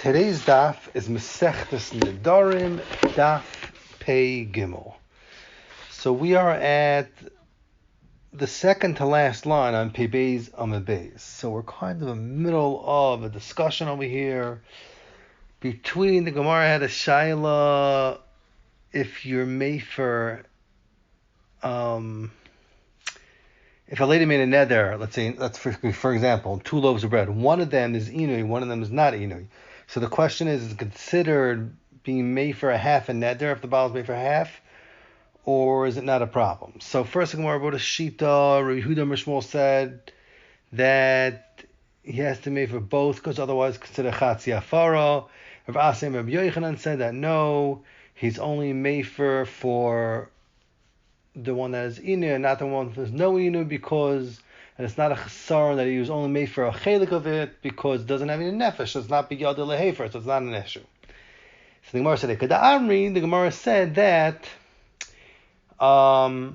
Today's daf is Masechtas Nedarim, Daf Pei Gimel. So we are at the second to last line on Pei Beis Amud Beis. So we're kind of in the middle of a discussion over here between the Gemara had a shaila if you're mefer, if a lady made a neder, let's for example, 2 loaves of bread. One of them is inui, one of them is not inui. So the question is it considered being made for a half a neder if the Baal is made for a half, or is it not a problem? So first, the Gemara wrote a shita. Rabbi Yehuda Mishmol said that he has to make for both because otherwise it's considered chatzi afara. Rav Asim Rabbi Yochanan said that no, he's only made for the one that is inu, not the one that is no inu, because and it's not a chasar that he was only made for a chelik of it because it doesn't have any nefesh. So it's not biyad lehefer, so it's not an issue. So the Gemara said, the Gemara said that Rabbi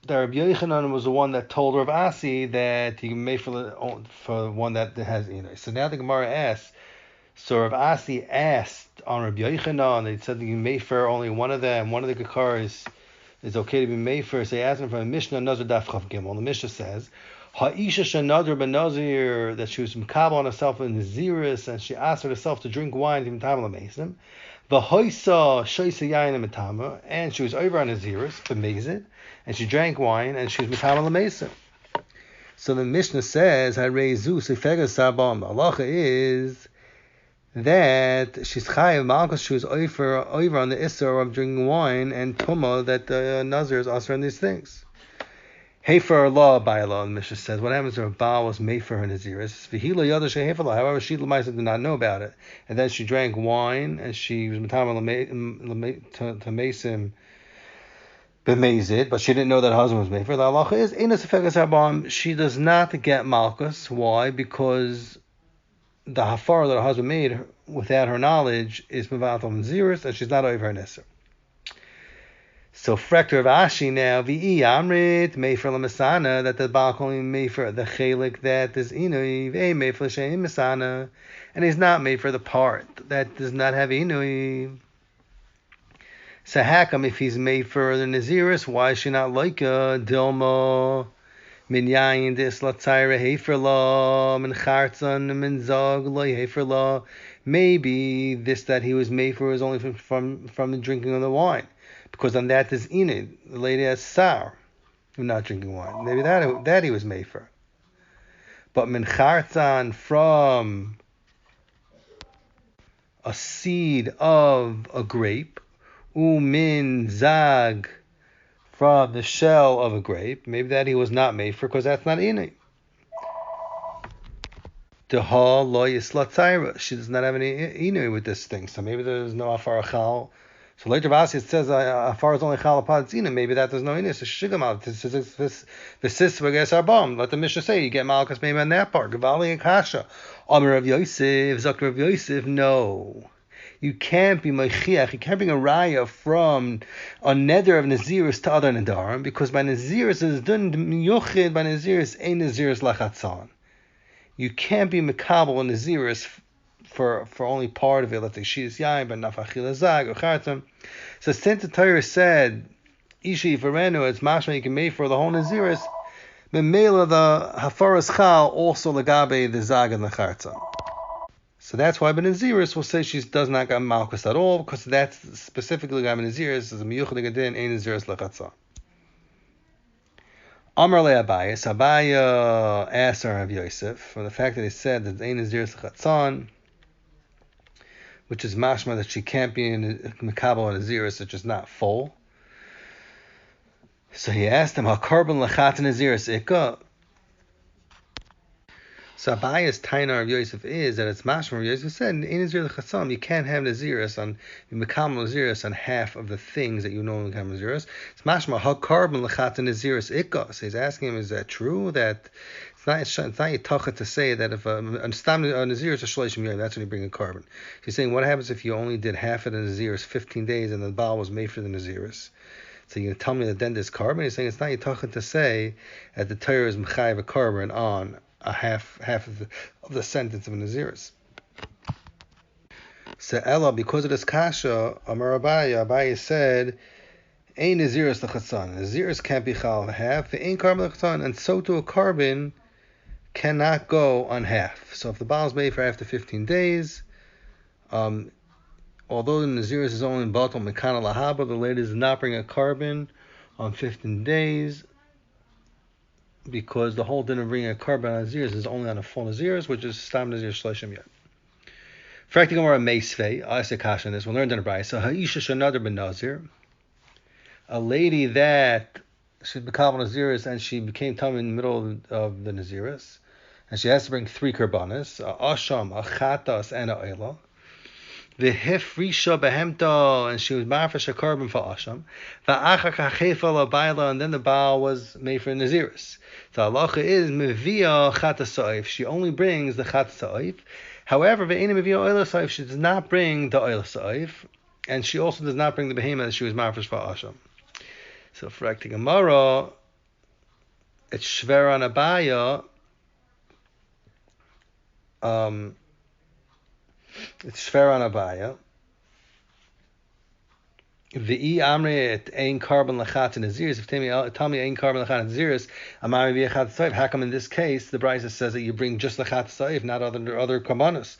Yochanan was the one that told Rav Asi that he made for one that has inu. So now the Gemara asks, so Rav Asi asked on Rabbi Yochanan, they said that you made for only one of them, one of the gekaris is okay to be made for. So they asked him from a Mishnah, Nazir Daf Chav Gimel. The Mishnah says, Ha'isha shenadr benazir, that she was mekabel on herself in Naziris, and she asked herself to drink wine to Mitam Lamesim. V'hoisa shoysa yayin Mitama, and she was over on Naziris, b'mezid, and she drank wine, and she was Mitam Lamesim. So the Mishnah says, Hareizu sefega sabam. The halacha is that she's chayav malchus, she was over on the isser of drinking wine and tuma, that the nazir is also on these things. Hefer law by law, the Mishnah says. What happens if a Baal was made for her naziris? V'hila yada shehefer law. However, she l'maisa did not know about it, and then she drank wine and she was matama to mesim b'mezid, but she didn't know that her husband was made for her. The halacha is ina sefegas habam. She does not get malchus. Why? Because the hafar that her husband made without her knowledge is mevatel naziris, and she's not over her nesser. So frekter of Ashi now, v'i amrit mefer l'masana, that the Baal only made for the chelik that is inui, v'ei mefer l'shein masana, and he's not made for the part that does not have inui. So hakam, if he's made for the naziris, why is she not like a dilma? Min yayin dis latzayra hefer la, min chartzan min zog lo hefer la. Maybe this that he was made for was only from the drinking of the wine, because on that is inid. The lady has sour, not drinking wine. Maybe that he was made for. But min chartzan, from a seed of a grape, min zag, from the shell of a grape, maybe that he was not made for, because that's not inid. Deha lo yisla tzayra. She does not have any inui with this thing, so maybe there's no afar chal. So later Vasi it says afar is only chal upon tzina. Maybe that there's no inui. So shigamal the sis v'ges arbam. Let the Mishnah say you get malchus maybe on that part. Gavali and kasha. Amar Rav Yosef, Zakar Rav Yosef. No, you can't be meichiach. You can't bring a raya from a neder of naziris to other nedarim, because by naziris is done miyuchid, by naziris ain't naziris lachatzon. You can't be mekabel in naziris for only part of it. Let's say she is yain, but nafachil zag or chartam. So since the Torah said ishi verenu, it's mashma you can make for the whole naziris. Memela the hafaras chal also legabe the zag and the chartam. So that's why Naziris will say she does not get malchus at all, because that's specifically Gabi Naziris is a miyuchad gadin ein naziris lechatzah. Amar le Abayis, Abaya asked Rav Yosef for the fact that he said that ein naziris lechatzah, which is mashma that she can't be in mekabel naziris, which is not full. So he asked him, "Hakarbon lechat naziris ikka." So Abaya's taina of Yosef is that it's mashma. Yosef said, "In Nazir l'chatzam, you can't have naziris on mekam naziris on half of the things that you know in mekam naziris. It's mashma hakarbon l'chat naziris ikka." So he's asking him, is that true? That it's not yitacha to say that if a naziris a shleishim yom, that's when you bring a carbon. So he's saying, what happens if you only did half of the naziris 15 days and the Baal was made for the naziris? So you're going to tell me that then there's carbon? He's saying it's not yitacha to say that the Torah is mechayiv a carbon on a half of the sentence of a naziris. So Ella, because of this kasha, Amar Abaye said, Ein Naziris l'chatzan. Naziris can't be chal half. Ein carbon l'chatzan, and so to a carbon cannot go on half. So if the Baal is made for after 15 days, although the Naziris is only in Batal Mekana Lahaba, the lady does not bring a carbon on 15 days, because the whole din of bringing a carbon on Naziris is only on a full Naziris, which is Stam Nazir Shloshim Yad. Frakti Gemara Meisvei, I say kasha in this. We'll learn in the Brayso. So Ha'isha Shanadar ben Nazir, a lady that she's become Naziris and she became tum in the middle of the Naziris, and she has to bring 3 karbanas: a asham, a chatas, and a oila. The hefrisha behemta, and she was marfish a carbon for asham. The achak hachefa la baila, and then the baal was made for Naziris. The halacha is mevia chatas sa'if. She only brings the chatas sa'if. However, ve'ena mevia oila sa'if. She does not bring the oila sa'if, and she also does not bring the behemoth that she was marfish for asham. So for Akti Gemara, it's shver on Abaya. It's shver on Abaya. V'i amre et ein carbon lachat in Naziris. If tell me ein carbon lachat in Naziris, amari v'yachat saif. How come in this case the Brisa says that you bring just lachat saif, not other karbanos?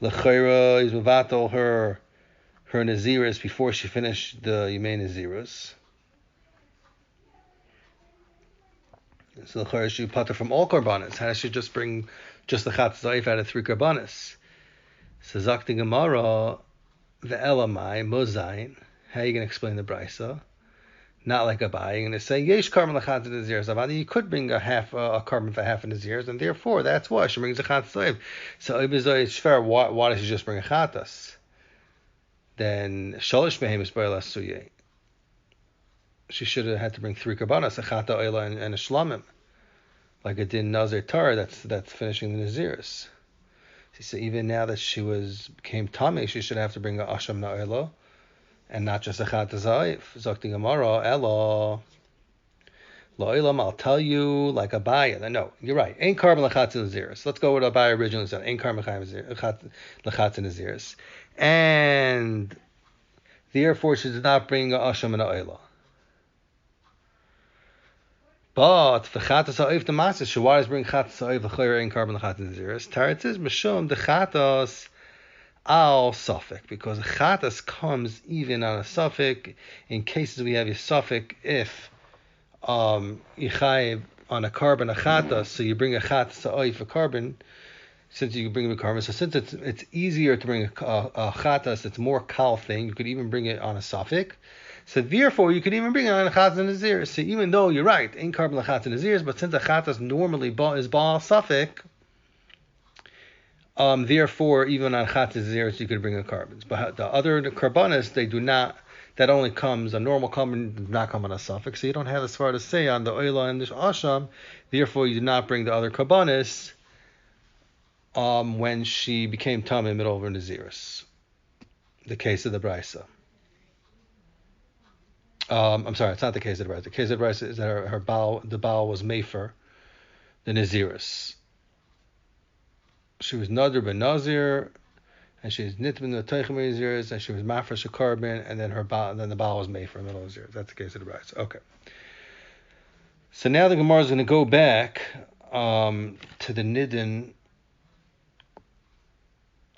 L'chayra is mevatel her Naziris before she finished the Yemei Naziris. So the she putter from all karbanas. How does she just bring just the chat zaif out of 3 karbanas? So zakti gemara the elamai mozayin. How are you going to explain the brisa? Not like a buy. You're going to say yesh carbon lachat naziris. Avadi, you could bring a carbon for half of naziris, and therefore that's why she brings a chat zaif. So ibizay shver. Why does she just bring a chatas? Then shalish behemis b'elas suyeh. She should have had to bring 3 karbanas, a chata oila and a shlamim, like it did in Nazir Torah. That's finishing the Naziris. So even now that she became tummy, she should have to bring a asham na'oila and not just a chata zaif. Zakti Gemara elo lo'ilam. I'll tell you like Abaya. No, you're right. Ain't carbon lachatz Naziris. Let's go with Abaya originally said. Ain't carbon lachatz Naziris, and therefore she did not bring a asham na'oila. But for chatas ha'oif the master, so why does bring chatas ha'oif l'chayr in carbon l'chatas naziris? Taretz is mishum the chatas al suffik, because a chatas comes even on a suffik in cases we have a suffik if yichayv on a carbon a chatas, so you bring a chatas ha'oif a carbon. Since you can bring a carbon, so since it's easier to bring a chatas, it's more kal thing. You could even bring it on a suffik. So therefore, you could even bring it on a chatas and naziris. So even though you're right, ain't carbon lachatas and naziris, but since a chatas normally is baal suffik, therefore even on chatas and naziris you could bring a carbons. But the other karbanas, they do not. That only comes a normal carbon does not come on a suffix. So you don't have as far to say on the oila and the asham. Therefore, you do not bring the other karbanas when she became tam in the middle of her naziris. The case of the brisa. I'm sorry, it's not the case of the brisa. The case of the brisa is that the baal was mefer, the naziris. She was nadr ben nazir, and she was nitbin the teichem naziris, and she was mafresh a carbon, and then the baal was mefer in the middle of naziris. That's the case of the brisa. Okay. So now the Gemara is going to go back to the nidin.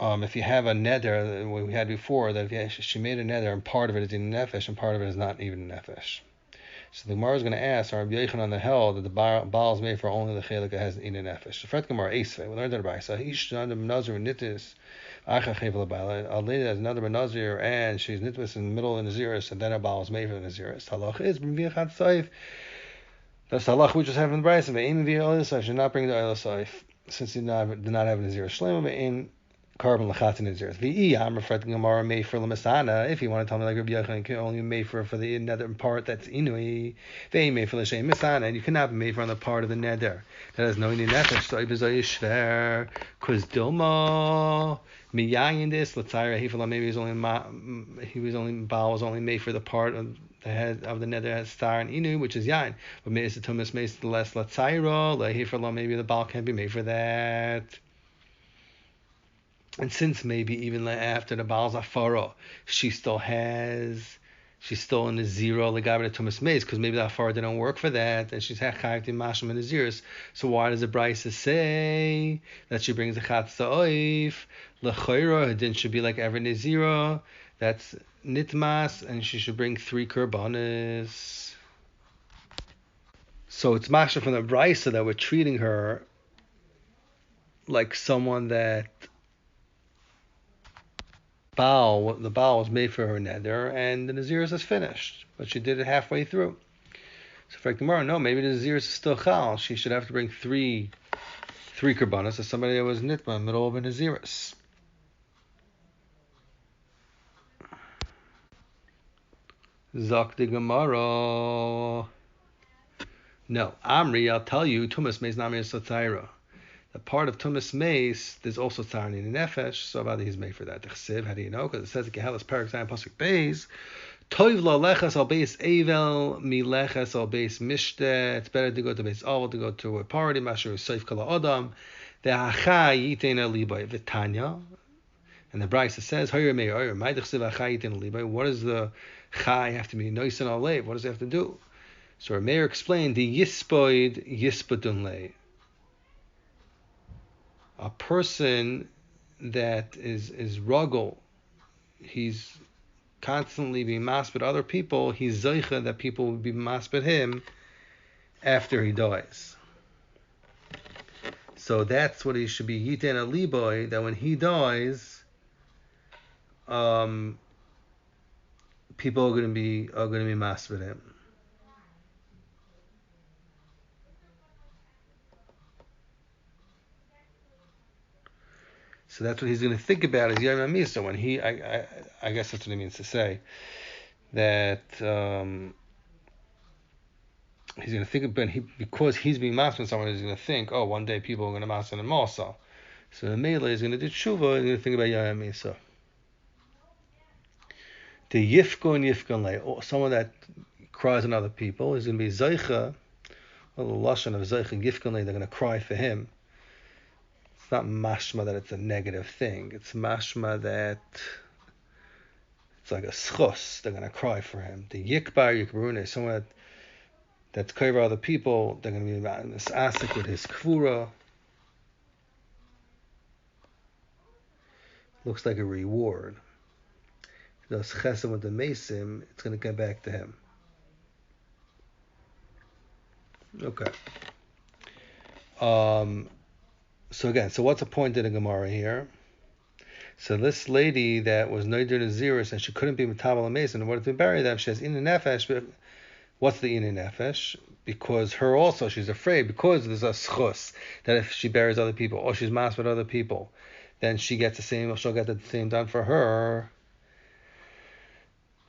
If you have a neder, what we had before, that if she made a neder and part of it is in nefesh and part of it is not even nefesh. So the Gemara is going to ask, Rabbi Yechon on the hell that the baal is made for only the chelik that has in nefesh. The Fret Gemara Esvei, we learned that about. So ish under benazir nitis, acha chevel baal. A lady that's another benazir and she's nitis in the middle of the naziris, and then a baal is made for the naziris. Halach is b'miyachat saif. That's the halach we just have in the brayse. Ve'im v'yah oil saif should not bring the oil saif since he did not have a nazir shlema. Ve'im carbon lachat in naziris. V'i I'm referring to Gemara made for l'masana. If you want to tell me like Rabbi Yochanan, you can only made for the nether part that's inui. Ve'im made for l'shem masana, and you cannot be made for on the part of the nether that has no nefesh. So ibizay shver kuz dilma miyayin this. Let's say maybe baal was only made for the part of the head of the nether has star and inu, which is yain. But maybe it's the tumas, maybe the less latzaira. Maybe the baal can't be made for that. And since maybe even after the Baal's Afara, she's still in the zero, the Gabra Thomas Maze, because maybe the Afara didn't work for that, and she's Hachayt in Masham and the Zeros. So why does the Brisa say that she brings a Chatza Oif? L'chayra, then should be like every Nazira, that's Nitmas, and she should bring 3 Kurbanas. So it's Masha from the Brisa that we're treating her like someone that the Baal was made for her neder, and the Naziris is finished, but she did it halfway through. So for tomorrow, no, maybe the Naziris is still chal. She should have to bring three karbanas as somebody that was nitma in the middle of a Naziris. Zak de Gemara. No, Amri, I'll tell you, Tumas Meis Namir Satira. The part of Tumas Meis, there's also Tzarni in Nefesh, so about he's made for that. Chsiv, how do you know? Because it says that Gehelas Parak Zayin Pasuk Beis, Toiv lo lechas al beis Evel, mi lechas al beis Mishte. It's better to go to beis Avel, to go to a party, Masher Seif Kala Adam. The Hacha Yitena Libay, Vitanya. And the Brisa says, Hoyer Meir, Hoyer, Mai Dechsiv Hacha Yitena Libay. What does the Chai have to be? Nois and Alev. What does it have to do? So Meir explained, the Yispoid Yispodun Le. A person that is ruggle, he's constantly being masped other people, he's zeicha that people will be masped him after he dies. So that's what he should be yiten aliboy, that when he dies, people are going to be masped him. So that's what he's going to think about is Yom HaMisa when he, I guess that's what he means to say, that he's going to think about, because he's being masked someone, he's going to think, oh, one day people are going to mask him also. So the Mele is going to do tshuva, he's going to think about Yom HaMisa. The Yifkon Le, someone that cries on other people, is going to be Zeicha, a little lashon of Zeicha, Yifkon Le, they're going to cry for him. It's not mashma that it's a negative thing. It's mashma that it's like a schos. They're going to cry for him. The yikbarune, someone that's cover other people. They're going to be asik with his kvura. Looks like a reward. If he does chesed with the mesim, it's going to get back to him. Okay. So again, so what's the point of the Gemara here? So this lady that was Noider Naziris and she couldn't be Metabal and Mason, in order to bury them, she has in nefesh. But what's the in nefesh? Because her also, she's afraid, because there's a schus, that if she buries other people, or she's masked with other people, then she gets the same, or she'll get the same done for her.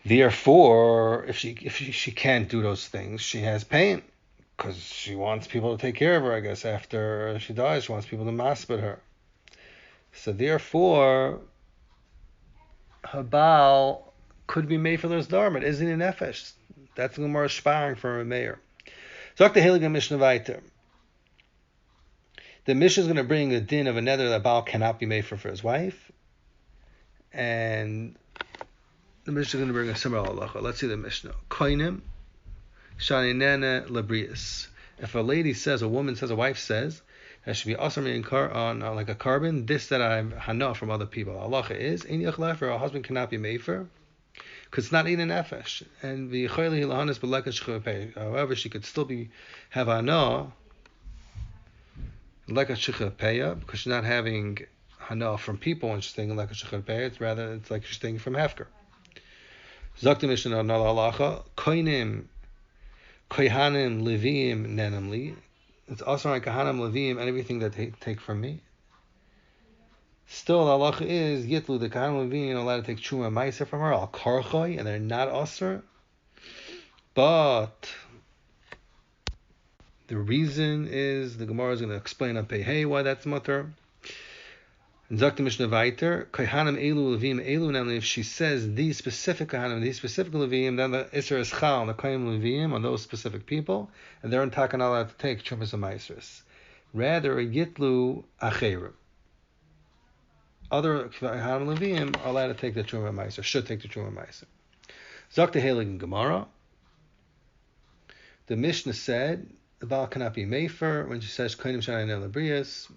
Therefore, if she can't do those things, she has pain. Because she wants people to take care of her, I guess, after she dies. She wants people to maspid her. So therefore, her Baal could be made for this dharma. It isn't in Nefesh. That's the Gemara sparring for a mayor. Zok the Heilige Mishnah weiter. The Mishnah is going to bring a din of a nether that Baal cannot be made for his wife. And the Mishnah is going to bring a similar halacha. Let's see the Mishnah. Koinim. Shaninene labrius. If a wife says, that should be asr on like a carbon, this that I'm hana from other people. Halacha is, a husband cannot be made for, because it's not eating nefesh. And the however, she could still have hana like a shichapeya, because she's not having hana from people when she's thinking like a shichapeya. It's like she's thinking from hefker. Zakti mishnah another halacha koinim. Kohanim Leviim Nenamli. It's also like Kohanim Leviim and everything that they take from me. Still, the halacha is Yitlu, the Kohanim Leviim are allowed to take Truma Meiser from her, Al Karchoy, and they're not Osir. But the reason is, the Gemara is going to explain on Pei why that's mutter. And Zakta Mishnah Vaiter, Kohanim Elu Leviim Elu, namely if she says these specific Kohanim, these specific Leviim, then the Isser is Chal, the Kohanim Leviim on those specific people, and they're in not allowed to take Chumas and Maisris. Rather, a Yitlu Acherim. other Kohanim Levim are allowed to take the Truma Meiser, should take the Truma Meiser. Zakta Helig in Gemara. The Mishnah said the Baal cannot be Mefer when she says Koinim Shanai Nelabrias.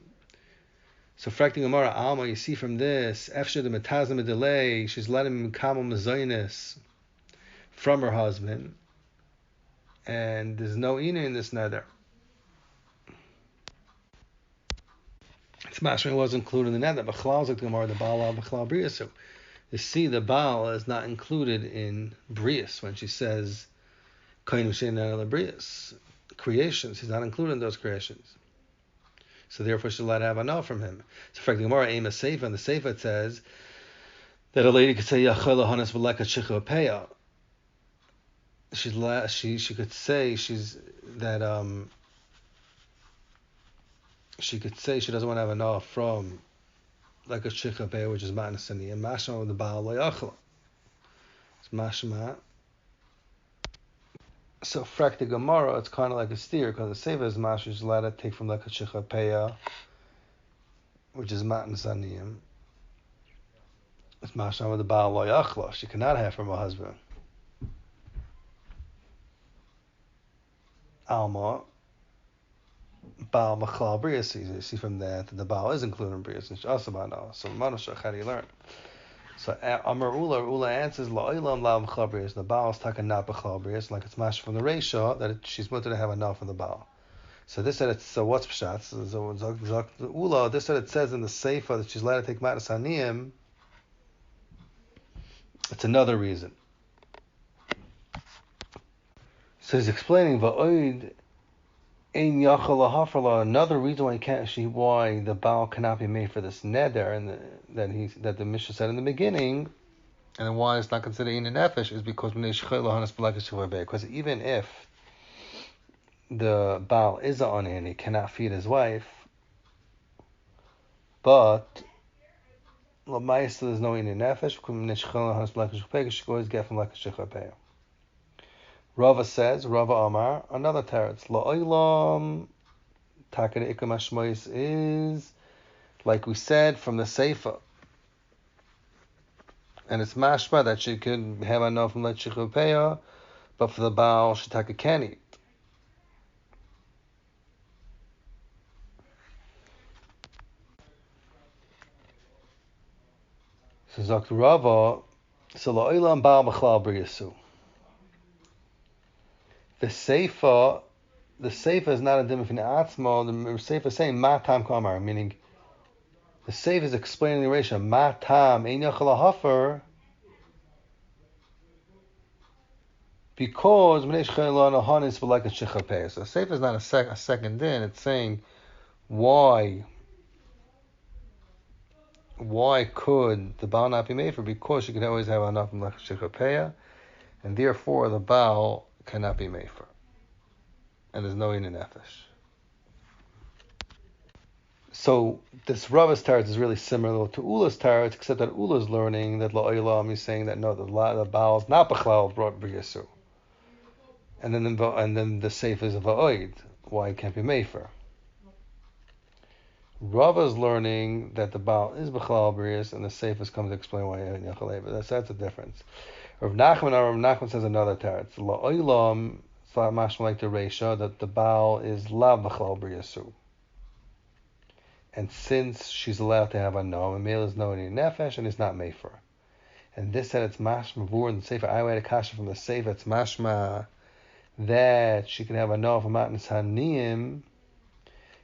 So fracting Gemara Alma, you see from this, Efshe the Metazim delay, she's letting him Kamal Mazoinis from her husband, and there's no Ina in this Neder. It's mashma was included in the Neder, but Chalal Zak the Gemara, the Baal of Chalal Briasu. You see, the Baal is not included in Brias when she says Koinim Shanai Nelabrias. Creations, he's not included in those creations. So therefore she's allowed to have anah from him. So for the Gemara, aim a seifa, and the seifa it says that a lady could say Yachel Hanas V'Leka Chicha Peya. She could say she could say she doesn't want to have anah from like a Chicha Peya, which is Matnasani, and Mashma with the Baal Loyachla. It's Mashma. So frak the Gemara, it's kind of like a steer, because the Seva is Mash, is allowed to take from like a Shecha Peya, which is Matan Saniyim. It's Mashma with the Baal Loyachla. She cannot have from her husband. Alma, Baal Machal Brias. You see from that the Baal is included in Brias, and Shasabana. So Manushach, how do you learn? So Amar Ula answers La'ilam La Mchabrias. The Baal is taken not B'chabrias, like it's mash from the Reisha that she's wanted to have enough from the Baal. So this said it's so what's pshat? So Ula, this said it says in the Seifa that she's allowed to take Matnas Haniyim. It's another reason. So he's explaining Va'oid Ein Yachal Lahafarla. Another reason why the Baal cannot be made for this neder, and that the Mishnah said in the beginning, and then why it's not considered in nefesh is because even if the Baal is on and he cannot feed his wife, but Lamaisa there's no in nefesh because she always get from like a shechapeh. Rava says, Rava Amar, another teretz. La'olam taked ikam hashmois is, like we said, from the Seifa. And it's mashma that she could have enough from that shechupeya, but for the Baal, she take a can eat. So Zakt Rava, so la'olam Baal b'chlal briyasu. The Seifa is not a dimif in atzmo. The Seifa is saying matam kamar, meaning the Seifa is explaining the ratio matam ein yachal hafer because mneish chaylon hanis for like a shechapeh. So the Seifa is not a second din. It's saying why could the Baal not be made for? Because she could always have enough from like a shechapeh, and therefore the Baal cannot be made for, and there's no in nefesh. So this Rava's taret is really similar to Ula's taret, except that Ula's learning that la'olam is saying that no, the Baal is not b'chlal brought b'yasu, and then the seif is a va'oid, why it can't be made for. Rava's learning that the Baal is b'chlal b'yas, and the seif is coming to explain why it yachaleva. That's the difference. Rav Nachman says another taret. La'olam, it's mashma like the Reisha, that the Baal is la b'chlal b'yasu. And since she's allowed to have a no, a male is no any nefesh, and it's not made for. And this said it's mashma vur in the Sefer. I read a kasha from the Sefer. It's mashma that she can have a no from matnas haniyim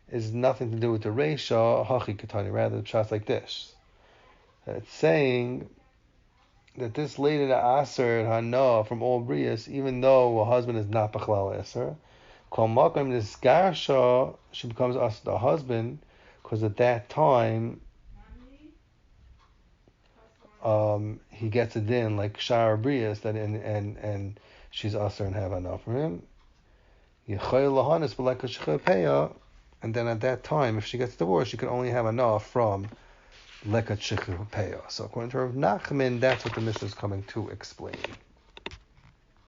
is nothing to do with the Reisha, hachi katani. Rather, the pshat's like this. It's saying that this lady that aser hana from all brias, even though her husband is not b'chlal aser, kol makom this garsha, she becomes the husband, because at that time he gets it in like shar brias that and she's aser and have enough for him. Yechayil lahanis b'lek shechapeh, and then at that time, if she gets divorced, she can only have enough from lekat shechapeh. So according to Rav Nachman, that's what the Mishnah is coming to explain.